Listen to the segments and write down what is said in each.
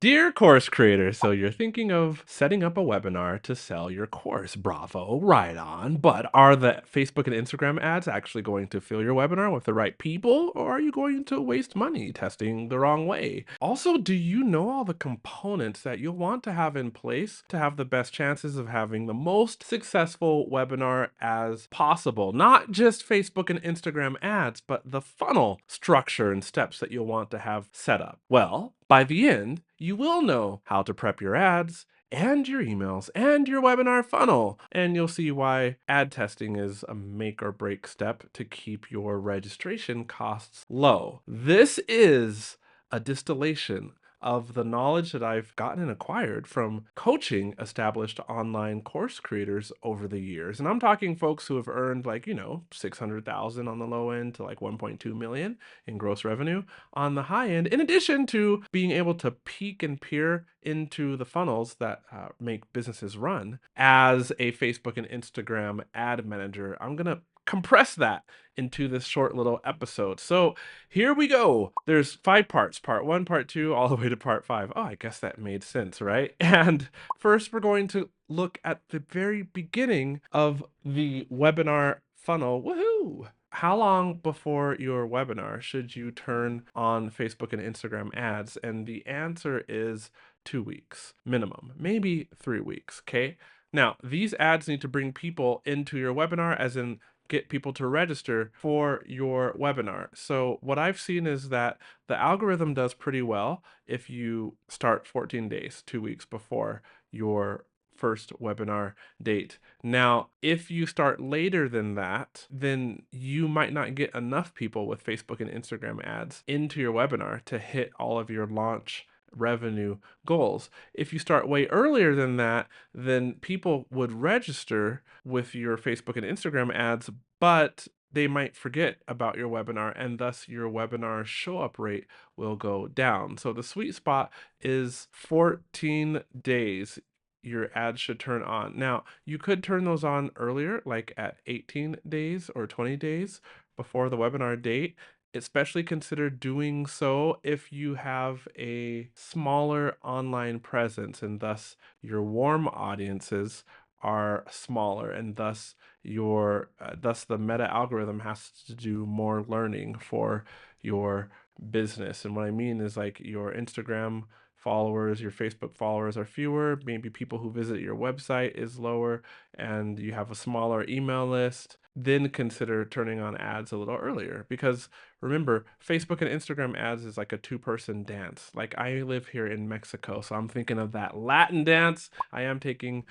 Dear course creator, so you're thinking of setting up a webinar to sell your course. Bravo, right on. But are the Facebook and Instagram ads actually going to fill your webinar with the right people, or are you going to waste money testing the wrong way? Also, do you know all the components that you'll want to have in place to have the best chances of having the most successful webinar as possible? Not just Facebook and Instagram ads, but the funnel structure and steps that you'll want to have set up. Well, by the end, you will know how to prep your ads and your emails and your webinar funnel. And you'll see why ad testing is a make or break step to keep your registration costs low. This is a distillation of the knowledge that I've gotten and acquired from coaching established online course creators over the years. And I'm talking folks who have earned 600,000 on the low end to like 1.2 million in gross revenue on the high end, in addition to being able to peek and peer into the funnels that make businesses run. As a Facebook and Instagram ad manager, I'm going to compress that into this short little episode. So here we go. There's 5 parts, part 1, part 2, all the way to part 5. Oh, I guess that made sense, right? And first, we're going to look at the very beginning of the webinar funnel. Woohoo! How long before your webinar should you turn on Facebook and Instagram ads? And the answer is 2 weeks minimum, maybe 3 weeks. Okay. Now, these ads need to bring people into your webinar, as in get people to register for your webinar. So what I've seen is that the algorithm does pretty well if you start 14 days, 2 weeks before your first webinar date. Now, if you start later than that, then you might not get enough people with Facebook and Instagram ads into your webinar to hit all of your launch revenue goals. If you start way earlier than that, then people would register with your Facebook and Instagram ads, but they might forget about your webinar, and thus your webinar show up rate will go down. So the sweet spot is 14 days your ads should turn on. Now, you could turn those on earlier, like at 18 days or 20 days before the webinar date. Especially consider doing so if you have a smaller online presence, and thus your warm audiences are smaller, and thus thus the meta algorithm has to do more learning for your business. And what I mean is, like, your Instagram followers, your Facebook followers are fewer, maybe people who visit your website is lower, and you have a smaller email list. Then consider turning on ads a little earlier, because remember, Facebook and Instagram ads is like a two-person dance. Like, I live here in Mexico, so I'm thinking of that Latin dance. I am taking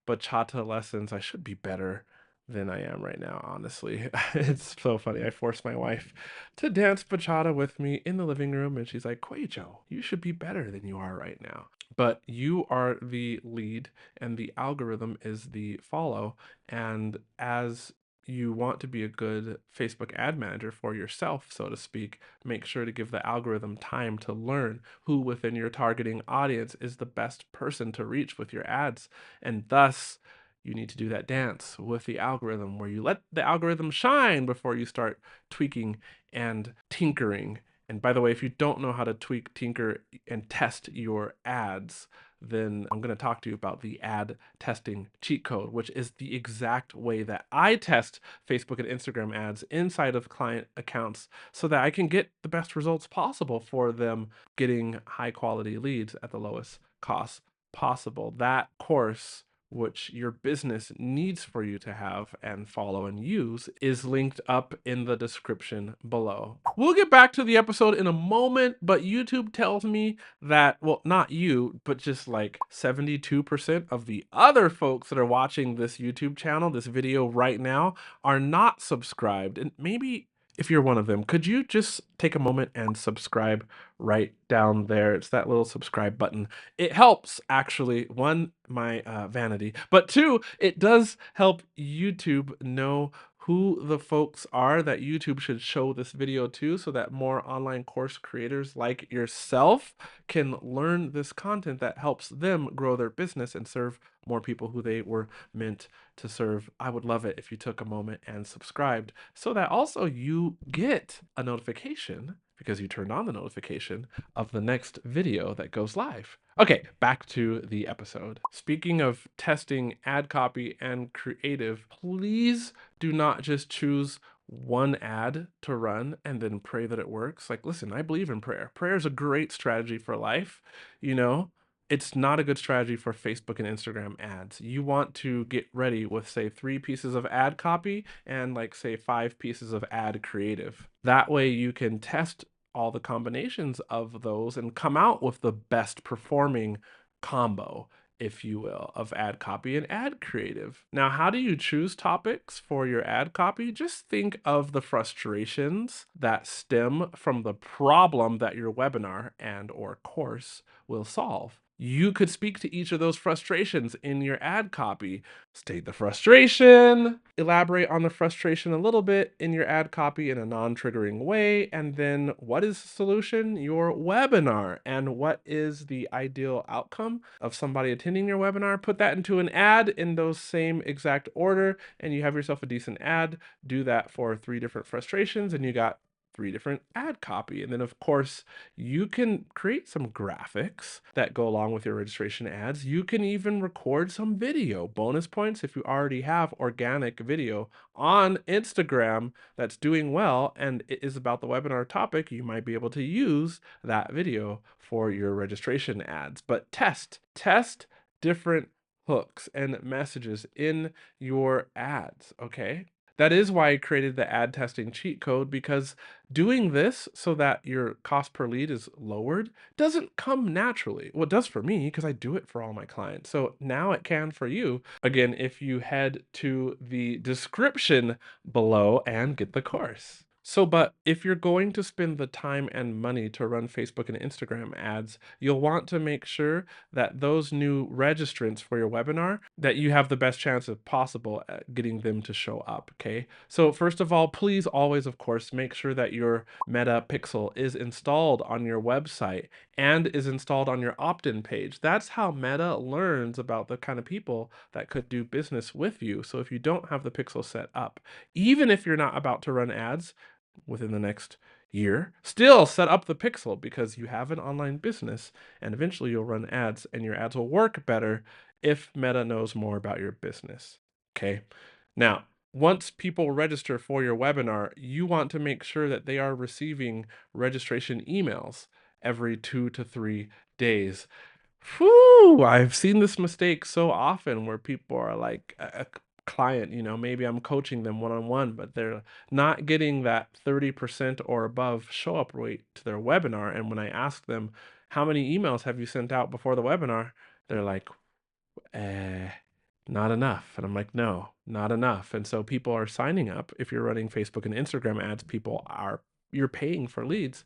bachata lessons. I should be better than I am right now, honestly. It's so funny. I forced my wife to dance bachata with me in the living room, and she's like, "QUAY.jo, you should be better than you are right now." But you are the lead, and the algorithm is the follow. And as you want to be a good Facebook ad manager for yourself, so to speak, make sure to give the algorithm time to learn who within your targeting audience is the best person to reach with your ads. And thus, you need to do that dance with the algorithm where you let the algorithm shine before you start tweaking and tinkering. And by the way, if you don't know how to tweak, tinker, and test your ads, then I'm going to talk to you about the ad testing cheat code, which is the exact way that I test Facebook and Instagram ads inside of client accounts so that I can get the best results possible for them getting high quality leads at the lowest cost possible. That course, which your business needs for you to have and follow and use, is linked up in the description below. We'll get back to the episode in a moment, but YouTube tells me that, well, not you, but just like 72% of the other folks that are watching this YouTube channel, this video right now, are not subscribed. And maybe if you're one of them, could you just take a moment and subscribe right down there? It's that little subscribe button. It helps, actually, one, my vanity, but two, it does help YouTube know who the folks are that YouTube should show this video to, so that more online course creators like yourself can learn this content that helps them grow their business and serve more people who they were meant to serve. I would love it if you took a moment and subscribed, so that also you get a notification, because you turned on the notification of the next video that goes live. Okay, back to the episode. Speaking of testing ad copy and creative, please do not just choose one ad to run and then pray that it works. Like, listen, I believe in prayer. Prayer is a great strategy for life, you know? It's not a good strategy for Facebook and Instagram ads. You want to get ready with, say, 3 pieces of ad copy and, like, say, 5 pieces of ad creative. That way you can test all the combinations of those and come out with the best performing combo, if you will, of ad copy and ad creative. Now, how do you choose topics for your ad copy? Just think of the frustrations that stem from the problem that your webinar and or course will solve. You could speak to each of those frustrations in your ad copy. State the frustration, elaborate on the frustration a little bit in your ad copy in a non-triggering way, and then what is the solution? Your webinar. And what is the ideal outcome of somebody attending your webinar? Put that into an ad in those same exact order, and you have yourself a decent ad. Do that for 3 different frustrations, and you got 3 different ad copy. And then, of course, you can create some graphics that go along with your registration ads. You can even record some video. Bonus points if you already have organic video on Instagram that's doing well and it is about the webinar topic. You might be able to use that video for your registration ads. But test different hooks and messages in your ads, okay? That is why I created the ad testing cheat code, because doing this so that your cost per lead is lowered doesn't come naturally. Well, it does for me because I do it for all my clients. So now it can for you. Again, if you head to the description below and get the course. So, but if you're going to spend the time and money to run Facebook and Instagram ads, you'll want to make sure that those new registrants for your webinar, that you have the best chance of possible at getting them to show up, okay? So first of all, please always, of course, make sure that your Meta Pixel is installed on your website and is installed on your opt-in page. That's how Meta learns about the kind of people that could do business with you. So if you don't have the Pixel set up, even if you're not about to run ads within the next year, still set up the Pixel, because you have an online business and eventually you'll run ads and your ads will work better if Meta knows more about your business. Okay. Now, once people register for your webinar, you want to make sure that they are receiving registration emails every 2 to 3 days. Whew, I've seen this mistake so often where people are like a client, maybe I'm coaching them one-on-one, but they're not getting that 30% or above show up rate to their webinar. And when I ask them, how many emails have you sent out before the webinar? They're like, not enough. And I'm like, no, not enough. And so people are signing up. If you're running Facebook and Instagram ads, you're paying for leads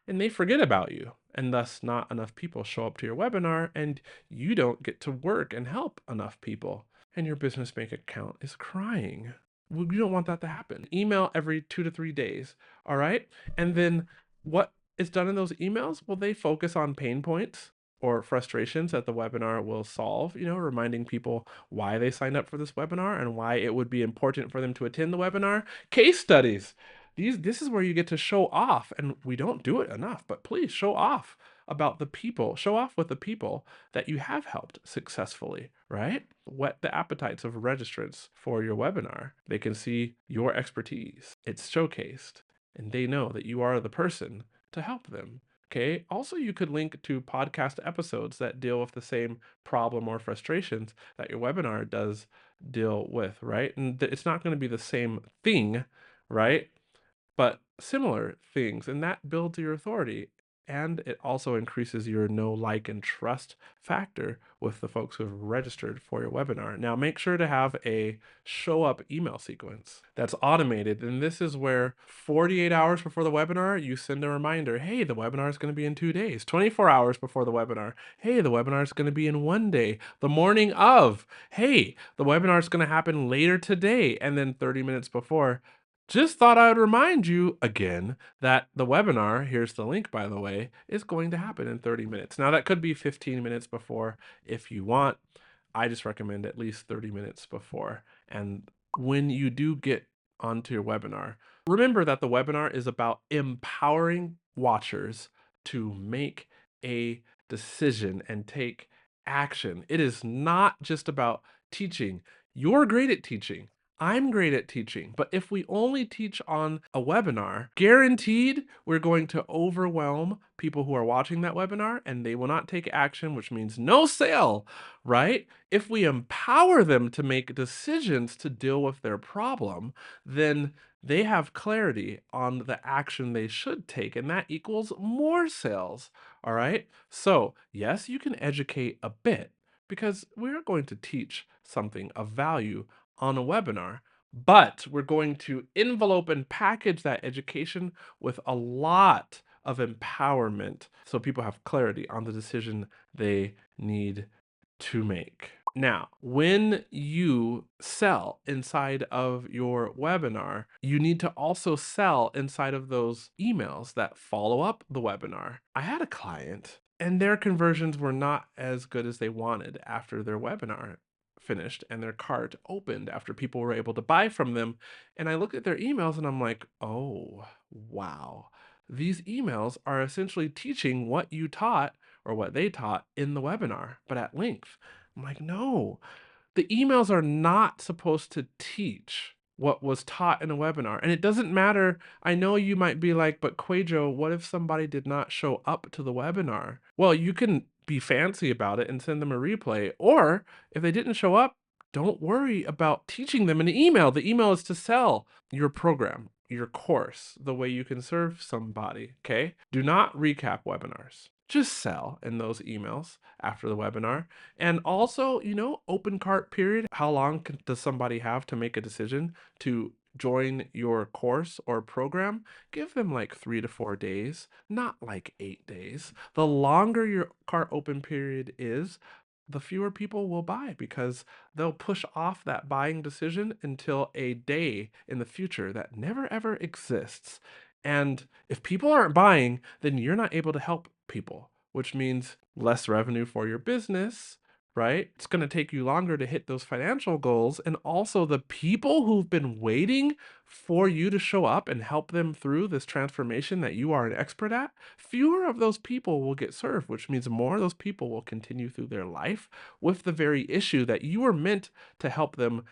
and they forget about you. And thus not enough people show up to your webinar and you don't get to work and help enough people. And your business bank account is crying. Well, you don't want that to happen. Email every 2 to 3 days. All right. And then what is done in those emails? Well, they focus on pain points or frustrations that the webinar will solve, reminding people why they signed up for this webinar and why it would be important for them to attend the webinar. Case studies. This is where you get to show off, and we don't do it enough, but please show off about the people, show off with the people that you have helped successfully, right? Whet the appetites of registrants for your webinar. They can see your expertise. It's showcased, and they know that you are the person to help them. Okay. Also, you could link to podcast episodes that deal with the same problem or frustrations that your webinar does deal with, right? And it's not going to be the same thing, right? But similar things, and that builds your authority. And it also increases your know, like, and trust factor with the folks who have registered for your webinar. Now, make sure to have a show up email sequence that's automated. And this is where 48 hours before the webinar, you send a reminder, hey, the webinar is going to be in 2 days. 24 hours before the webinar, hey, the webinar is going to be in 1 day. The morning of, hey, the webinar is going to happen later today. And then 30 minutes before, just thought I would remind you again that the webinar, here's the link by the way, is going to happen in 30 minutes. Now that could be 15 minutes before if you want. I just recommend at least 30 minutes before. And when you do get onto your webinar, remember that the webinar is about empowering watchers to make a decision and take action. It is not just about teaching. You're great at teaching. I'm great at teaching, but if we only teach on a webinar, guaranteed we're going to overwhelm people who are watching that webinar and they will not take action, which means no sale, right? If we empower them to make decisions to deal with their problem, then they have clarity on the action they should take, and that equals more sales. All right. So, yes, you can educate a bit because we're going to teach something of value on a webinar, but we're going to envelope and package that education with a lot of empowerment so people have clarity on the decision they need to make. Now, when you sell inside of your webinar, you need to also sell inside of those emails that follow up the webinar. I had a client and their conversions were not as good as they wanted after their webinar finished and their cart opened after people were able to buy from them. And I looked at their emails and I'm like, oh, wow. These emails are essentially teaching what you taught or what they taught in the webinar, but at length. I'm like, no, the emails are not supposed to teach what was taught in a webinar. And it doesn't matter. I know you might be like, but QUÄY.jo, what if somebody did not show up to the webinar? Well, you can be fancy about it and send them a replay. Or if they didn't show up, don't worry about teaching them an email. The email is to sell your program, your course, the way you can serve somebody, okay? Do not recap webinars. Just sell in those emails after the webinar. And also, open cart period. How long does somebody have to make a decision to join your course or program? Give them like 3 to 4 days, not like 8 days. The longer your cart open period is, the fewer people will buy because they'll push off that buying decision until a day in the future that never ever exists. And if people aren't buying, then you're not able to help people, which means less revenue for your business, right? It's going to take you longer to hit those financial goals. And also, the people who've been waiting for you to show up and help them through this transformation that you are an expert at, fewer of those people will get served, which means more of those people will continue through their life with the very issue that you were meant to help them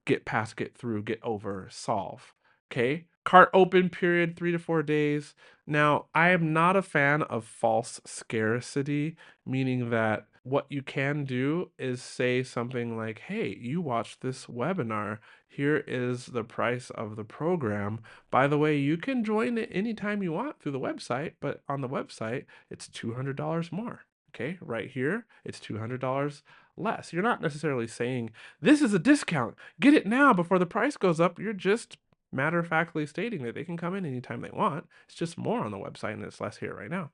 get past, get through, get over, solve. Okay? Cart open period 3 to 4 days. Now, I am not a fan of false scarcity, meaning that what you can do is say something like, hey, you watched this webinar. Here is the price of the program. By the way, you can join it anytime you want through the website, but on the website, it's $200 more. Okay, right here, it's $200 less. You're not necessarily saying, this is a discount. Get it now before the price goes up. You're just matter-of-factly stating that they can come in anytime they want. It's just more on the website and it's less here right now,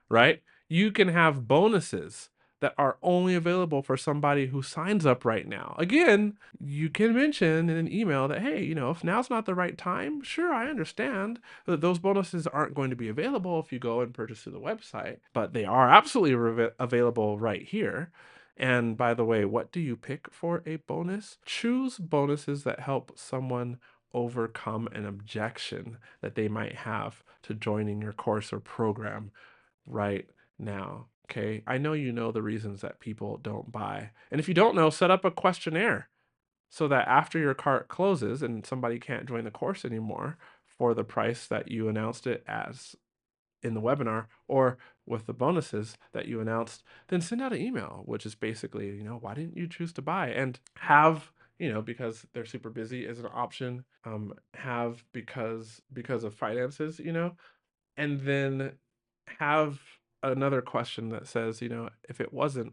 right? You can have bonuses that are only available for somebody who signs up right now. Again, you can mention in an email that, hey, if now's not the right time, sure, I understand that those bonuses aren't going to be available if you go and purchase through the website, but they are absolutely available right here. And by the way, what do you pick for a bonus? Choose bonuses that help someone overcome an objection that they might have to joining your course or program right now. Okay. I know you know the reasons that people don't buy. And if you don't know, set up a questionnaire so that after your cart closes and somebody can't join the course anymore for the price that you announced it as in the webinar or with the bonuses that you announced, then send out an email, which is basically, why didn't you choose to buy? And have, because they're super busy as an option, have because of finances, and then have another question that says, if it wasn't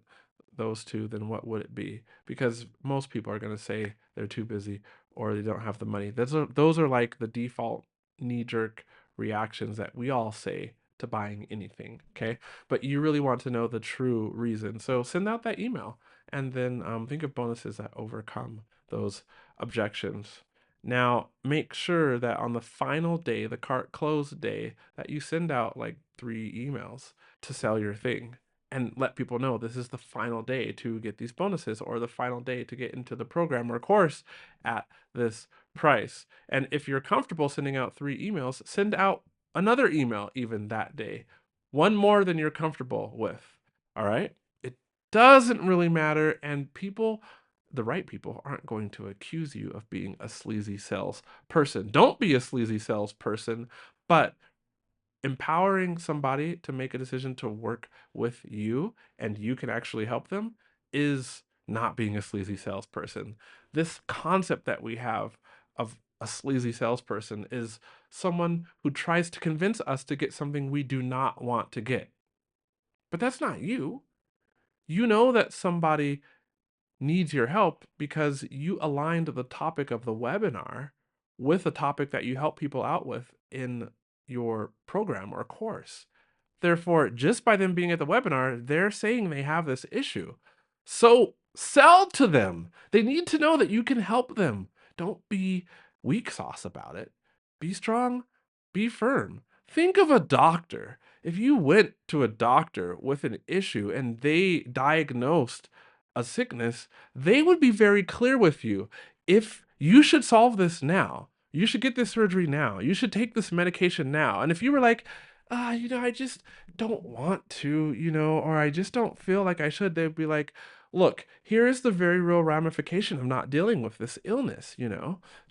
those two, then what would it be? Because most people are going to say they're too busy or they don't have the money. Those are like the default knee-jerk reactions that we all say to buying anything, okay? But you really want to know the true reason. So send out that email and then think of bonuses that overcome those objections. Now, make sure that on the final day, the cart close day, that you send out like 3 emails to sell your thing and let people know this is the final day to get these bonuses or the final day to get into the program or course at this price. And if you're comfortable sending out 3 emails, send out another email even that day, one more than you're comfortable with. All right? It doesn't really matter. And people, the right people, aren't going to accuse you of being a sleazy salesperson. Don't be a sleazy salesperson, but empowering somebody to make a decision to work with you and you can actually help them is not being a sleazy salesperson. This concept that we have of a sleazy salesperson is someone who tries to convince us to get something we do not want to get. But that's not you. You know that somebody needs your help because you aligned the topic of the webinar with a topic that you help people out with in your program or course. Therefore, just by them being at the webinar, they're saying they have this issue. So sell to them. They need to know that you can help them. Don't be weak sauce about it. Be strong, be firm. Think of a doctor. If you went to a doctor with an issue and they diagnosed a sickness, they would be very clear with you. If you should solve this now, you should get this surgery now, you should take this medication now. And if you were like, I just don't want to, or I just don't feel like I should, they'd be like, look, here is the very real ramification of not dealing with this illness.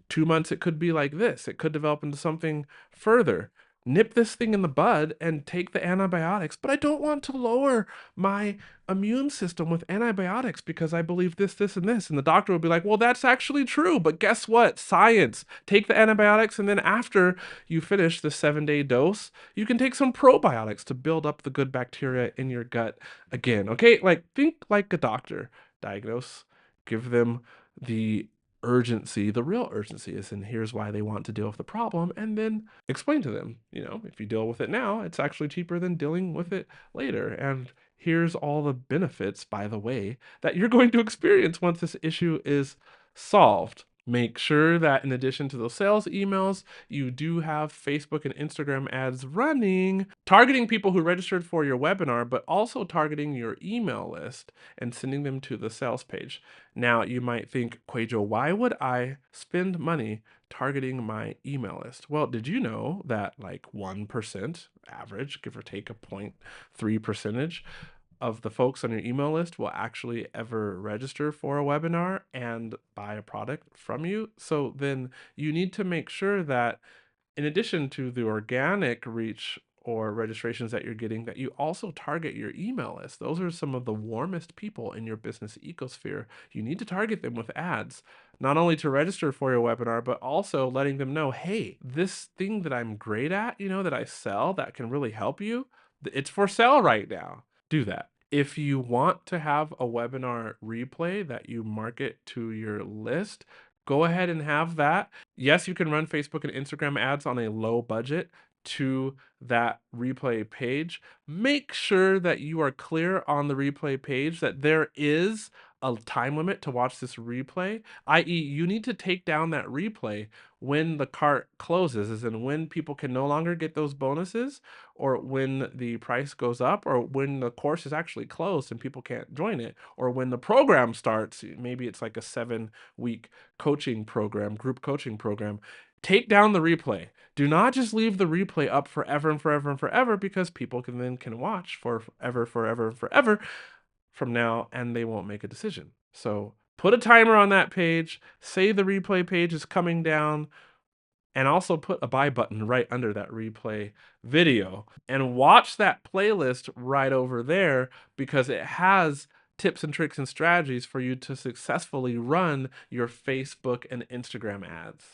2 months, it could be like this. It could develop into something further. Nip this thing in the bud and take the antibiotics. But I don't want to lower my immune system with antibiotics because I believe this, this, and this. And the doctor would be like, well, that's actually true. But guess what? Science. Take the antibiotics. And then after you finish the 7-day dose, you can take some probiotics to build up the good bacteria in your gut again. Okay? Like, think like a doctor. Diagnose, give them the urgency. The real urgency is, and here's why they want to deal with the problem, and then explain to them, if you deal with it now, it's actually cheaper than dealing with it later. And here's all the benefits, by the way, that you're going to experience once this issue is solved. Make sure that in addition to those sales emails, you do have Facebook and Instagram ads running, targeting people who registered for your webinar, but also targeting your email list and sending them to the sales page. Now, you might think, QUAY.jo, why would I spend money targeting my email list? Well, did you know that like 1% average, give or take a 0.3 percentage of the folks on your email list will actually ever register for a webinar and buy a product from you? So then you need to make sure that in addition to the organic reach or registrations that you're getting, that you also target your email list. Those are some of the warmest people in your business ecosphere. You need to target them with ads, not only to register for your webinar, but also letting them know, hey, this thing that I'm great at, that I sell that can really help you, it's for sale right now. Do that. If you want to have a webinar replay that you market to your list, go ahead and have that. Yes, you can run Facebook and Instagram ads on a low budget to that replay page. Make sure that you are clear on the replay page that there is a time limit to watch this replay, i.e., you need to take down that replay when the cart closes, as in when people can no longer get those bonuses, or when the price goes up, or when the course is actually closed and people can't join it, or when the program starts. Maybe it's like a 7-week coaching program, group coaching program. Take down the replay. Do not just leave the replay up forever and forever and forever, because people can watch for forever, forever, and forever from now and they won't make a decision. So put a timer on that page, say the replay page is coming down, and also put a buy button right under that replay video and watch that playlist right over there, because it has tips and tricks and strategies for you to successfully run your Facebook and Instagram ads.